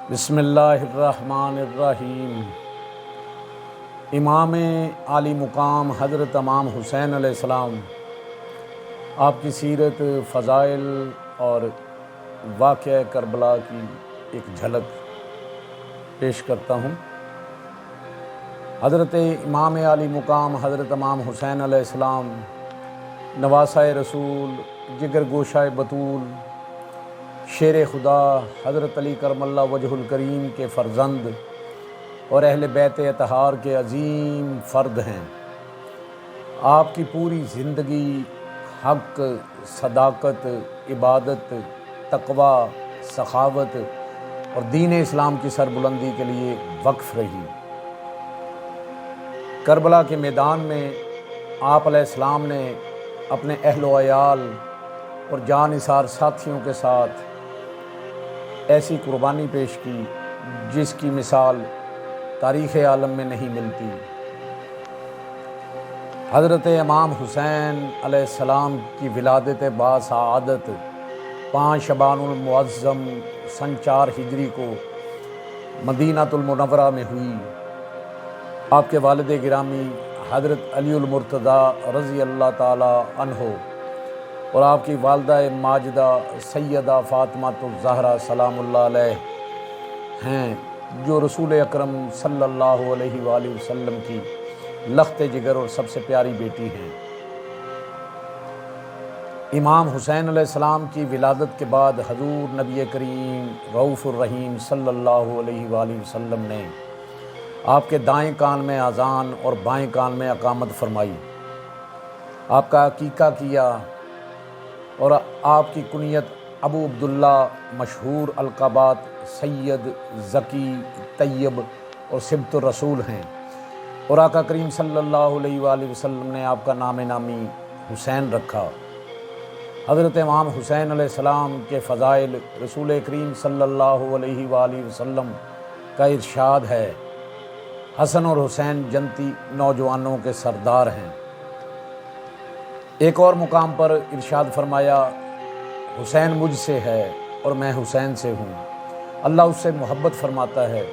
بسم اللہ الرحمن الرحیم۔ امام عالی مقام حضرت امام حسین علیہ السلام، آپ کی سیرت، فضائل اور واقعہ کربلا کی ایک جھلک پیش کرتا ہوں۔ حضرت امام عالی مقام حضرت امام حسین علیہ السلام، نواسۂ رسول، جگر گوشہ بطول، شیر خدا حضرت علی کرم اللہ وجہ الکریم کے فرزند اور اہل بیت اطہار کے عظیم فرد ہیں۔ آپ کی پوری زندگی حق، صداقت، عبادت، تقوی، سخاوت اور دین اسلام کی سربلندی کے لیے وقف رہی۔ کربلا کے میدان میں آپ علیہ السلام نے اپنے اہل و عیال اور جاں نثار ساتھیوں کے ساتھ ایسی قربانی پیش کی جس کی مثال تاریخ عالم میں نہیں ملتی۔ حضرت امام حسین علیہ السلام کی ولادت باسعادت 5 شعبان المعظم سن 4 ہجری کو مدینہ المنورہ میں ہوئی۔ آپ کے والد گرامی حضرت علی المرتضیٰ رضی اللہ تعالی عنہ اور آپ کی والدہ ماجدہ سیدہ فاطمہ الزہرا سلام اللہ علیہ ہیں، جو رسول اکرم صلی اللہ علیہ وآلہ وسلم کی لخت جگر اور سب سے پیاری بیٹی ہیں۔ امام حسین علیہ السلام کی ولادت کے بعد حضور نبی کریم رؤوف الرحیم صلی اللہ علیہ وآلہ وسلم نے آپ کے دائیں کان میں اذان اور بائیں کان میں اقامت فرمائی، آپ کا عقیقہ کیا اور آپ کی کنیت ابو عبداللہ، مشہور القابات سید، ذکی، طیب اور سبط الرسول ہیں، اور آقا کریم صلی اللہ علیہ وآلہ وسلم نے آپ کا نام نامی حسین رکھا۔ حضرت امام حسین علیہ السلام کے فضائل، رسول کریم صلی اللہ علیہ وآلہ وسلم کا ارشاد ہے، حسن اور حسین جنتی نوجوانوں کے سردار ہیں۔ ایک اور مقام پر ارشاد فرمایا، حسین مجھ سے ہے اور میں حسین سے ہوں، اللہ اس سے محبت فرماتا ہے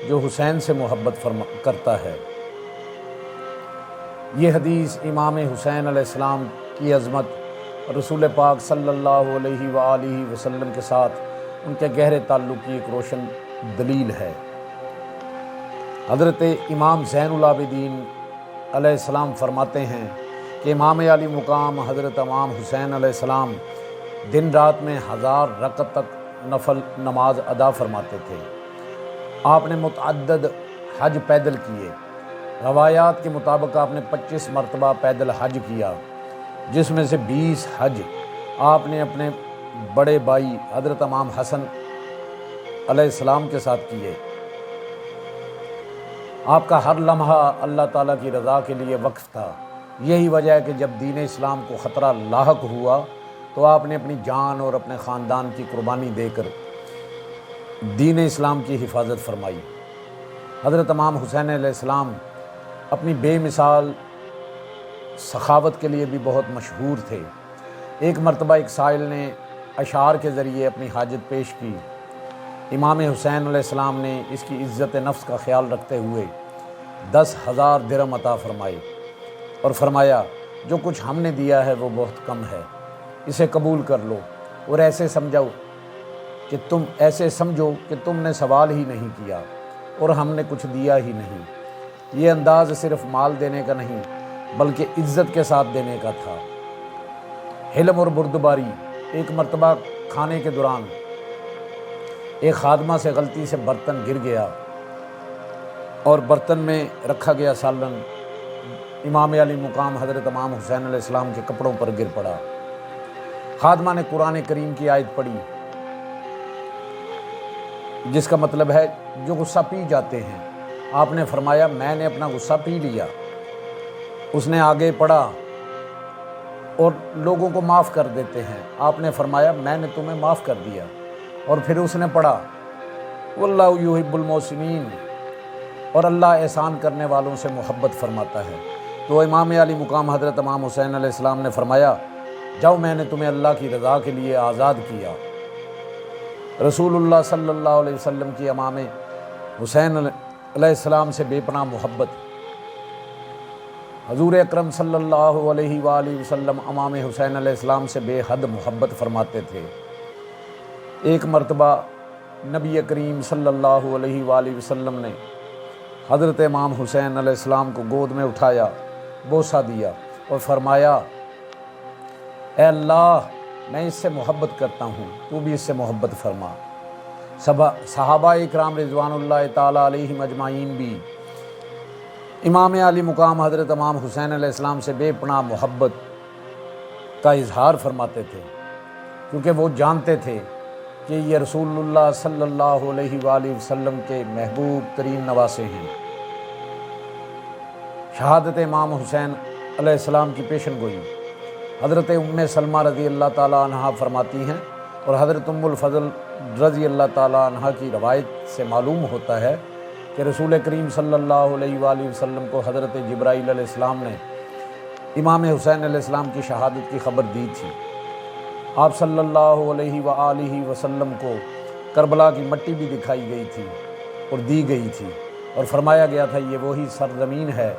جو حسین سے محبت کرتا ہے۔ یہ حدیث امام حسین علیہ السلام کی عظمت، رسول پاک صلی اللہ علیہ وآلہ وسلم کے ساتھ ان کے گہرے تعلق کی ایک روشن دلیل ہے۔ حضرت امام زین العابدین علیہ السلام فرماتے ہیں کہ امام عالی مقام حضرت امام حسین علیہ السلام دن رات میں 1000 رکعت تک نفل نماز ادا فرماتے تھے۔ آپ نے متعدد حج پیدل کیے۔ روایات کے مطابق آپ نے 25 مرتبہ پیدل حج کیا، جس میں سے 20 حج آپ نے اپنے بڑے بھائی حضرت امام حسن علیہ السلام کے ساتھ کیے۔ آپ کا ہر لمحہ اللہ تعالیٰ کی رضا کے لیے وقف تھا۔ یہی وجہ ہے کہ جب دین اسلام کو خطرہ لاحق ہوا تو آپ نے اپنی جان اور اپنے خاندان کی قربانی دے کر دین اسلام کی حفاظت فرمائی۔ حضرت امام حسین علیہ السلام اپنی بے مثال سخاوت کے لیے بھی بہت مشہور تھے۔ ایک مرتبہ ایک سائل نے اشعار کے ذریعے اپنی حاجت پیش کی۔ امام حسین علیہ السلام نے اس کی عزت نفس کا خیال رکھتے ہوئے 10,000 درہم عطا فرمائے اور فرمایا، جو کچھ ہم نے دیا ہے وہ بہت کم ہے، اسے قبول کر لو اور ایسے سمجھو کہ تم نے سوال ہی نہیں کیا اور ہم نے کچھ دیا ہی نہیں۔ یہ انداز صرف مال دینے کا نہیں بلکہ عزت کے ساتھ دینے کا تھا۔ حلم اور بردباری۔ ایک مرتبہ کھانے کے دوران ایک خادمہ سے غلطی سے برتن گر گیا اور برتن میں رکھا گیا سالن امام علی مقام حضرت امام حسین علیہ السلام کے کپڑوں پر گر پڑا۔ خادمہ نے قرآن کریم کی آیت پڑھی جس کا مطلب ہے جو غصہ پی جاتے ہیں۔ آپ نے فرمایا، میں نے اپنا غصہ پی لیا۔ اس نے آگے پڑھا، اور لوگوں کو معاف کر دیتے ہیں۔ آپ نے فرمایا، میں نے تمہیں معاف کر دیا۔ اور پھر اس نے پڑھا، واللہ یحب المحسنین، اور اللہ احسان کرنے والوں سے محبت فرماتا ہے۔ تو امام علی مقام حضرت امام حسین علیہ السلام نے فرمایا، جاؤ میں نے تمہیں اللہ کی رضا کے لیے آزاد کیا۔ رسول اللہ صلی اللہ علیہ وسلم کی امام حسین علیہ السلام سے بے پناہ محبت، حضور اکرم صلی اللہ علیہ وآلہ وسلم امام حسین علیہ السلام سے بے حد محبت فرماتے تھے۔ ایک مرتبہ نبی کریم صلی اللہ علیہ وآلہ وسلم نے حضرت امام حسین علیہ السلام کو گود میں اٹھایا، بوسہ دیا اور فرمایا، اے اللہ، میں اس سے محبت کرتا ہوں، تو بھی اس سے محبت فرما۔ صحابہ اکرام رضوان اللہ تعالیٰ علیہم اجمعین بھی امام علی مقام حضرت امام حسین علیہ السلام سے بے پناہ محبت کا اظہار فرماتے تھے، کیونکہ وہ جانتے تھے کہ یہ رسول اللہ صلی اللہ علیہ وآلہ وسلم کے محبوب ترین نواسے ہیں۔ شہادت امام حسین علیہ السلام کی پیشن گوئی حضرت ام سلمہ رضی اللہ تعالیٰ عنہ فرماتی ہیں، اور حضرت ام الفضل رضی اللہ تعالیٰ عنہ کی روایت سے معلوم ہوتا ہے کہ رسول کریم صلی اللہ علیہ وآلہ وسلم کو حضرت جبرائیل علیہ السلام نے امام حسین علیہ السلام کی شہادت کی خبر دی تھی۔ آپ صلی اللہ علیہ وآلہ وسلم کو کربلا کی مٹی بھی دکھائی گئی تھی اور دی گئی تھی، اور فرمایا گیا تھا یہ وہی سرزمین ہے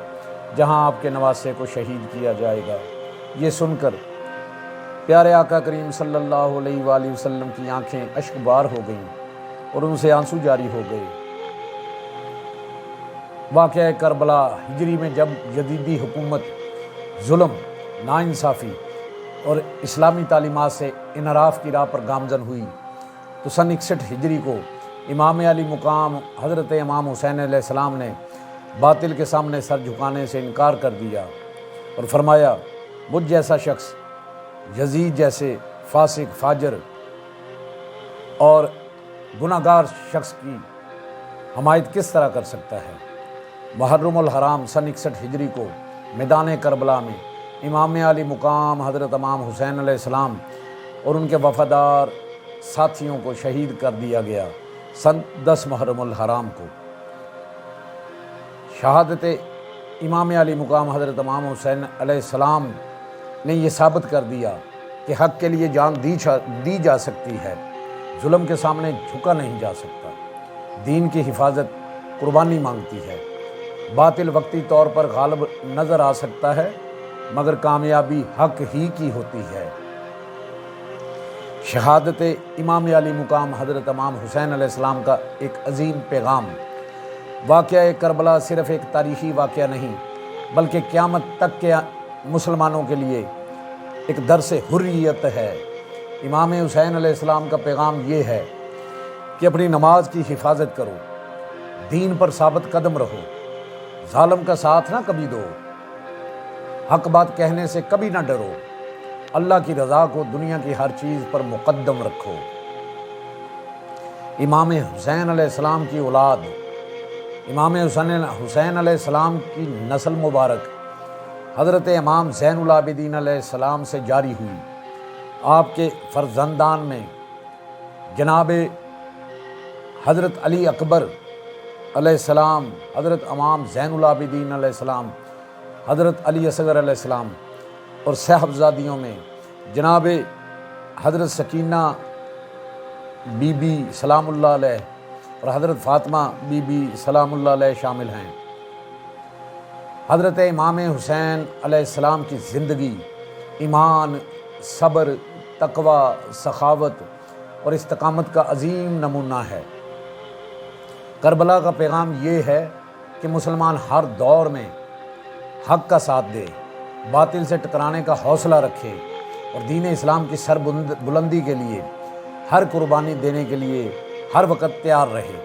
جہاں آپ کے نواسے کو شہید کیا جائے گا۔ یہ سن کر پیارے آقا کریم صلی اللہ علیہ وآلہ وسلم کی آنکھیں اشک بار ہو گئیں اور ان سے آنسو جاری ہو گئے۔ واقعہ کربلا ہجری میں جب جدیدی حکومت ظلم، ناانصافی اور اسلامی تعلیمات سے انحراف کی راہ پر گامزن ہوئی تو سن 61 ہجری کو امام علی مقام حضرت امام حسین علیہ السلام نے باطل کے سامنے سر جھکانے سے انکار کر دیا اور فرمایا، مجھ جیسا شخص یزید جیسے فاسق، فاجر اور گناہ گار شخص کی حمایت کس طرح کر سکتا ہے؟ محرم الحرام سن 61 ہجری کو میدان کربلا میں امام علی مقام حضرت امام حسین علیہ السلام اور ان کے وفادار ساتھیوں کو شہید کر دیا گیا۔ سن 10 محرم الحرام کو شہادت امام علی مقام حضرت امام حسین علیہ السلام نے یہ ثابت کر دیا کہ حق کے لیے جان دی جا سکتی ہے، ظلم کے سامنے جھکا نہیں جا سکتا۔ دین کی حفاظت قربانی مانگتی ہے۔ باطل وقتی طور پر غالب نظر آ سکتا ہے، مگر کامیابی حق ہی کی ہوتی ہے۔ شہادت امام علی مقام حضرت امام حسین علیہ السلام کا ایک عظیم پیغام۔ واقعہ کربلا صرف ایک تاریخی واقعہ نہیں، بلکہ قیامت تک کے مسلمانوں کے لیے ایک درس حریت ہے۔ امام حسین علیہ السلام کا پیغام یہ ہے کہ اپنی نماز کی حفاظت کرو، دین پر ثابت قدم رہو، ظالم کا ساتھ نہ کبھی دو، حق بات کہنے سے کبھی نہ ڈرو، اللہ کی رضا کو دنیا کی ہر چیز پر مقدم رکھو۔ امام حسین علیہ السلام کی اولاد، امام حسین علیہ السلام کی نسل مبارک حضرت امام زین العابدین علیہ السلام سے جاری ہوئی۔ آپ کے فرزندان میں جناب حضرت علی اکبر علیہ السلام، حضرت امام زین العابدین علیہ السلام، حضرت علی اصغر علیہ السلام، اور صاحبزادیوں میں جناب حضرت سکینہ بی بی سلام اللہ علیہ اور حضرت فاطمہ بی بی سلام اللہ علیہ شامل ہیں۔ حضرت امام حسین علیہ السلام کی زندگی ایمان، صبر، تقوی، سخاوت اور استقامت کا عظیم نمونہ ہے۔ کربلا کا پیغام یہ ہے کہ مسلمان ہر دور میں حق کا ساتھ دے، باطل سے ٹکرانے کا حوصلہ رکھے اور دین اسلام کی سر بلندی کے لیے ہر قربانی دینے کے لیے ہر وقت تیار رہے۔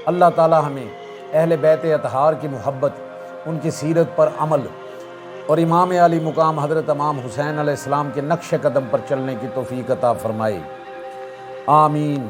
اللہ تعالی ہمیں اہل بیت اطہار کی محبت، ان کی سیرت پر عمل اور امام علی مقام حضرت امام حسین علیہ السلام کے نقش قدم پر چلنے کی توفیق عطا فرمائے۔ آمین۔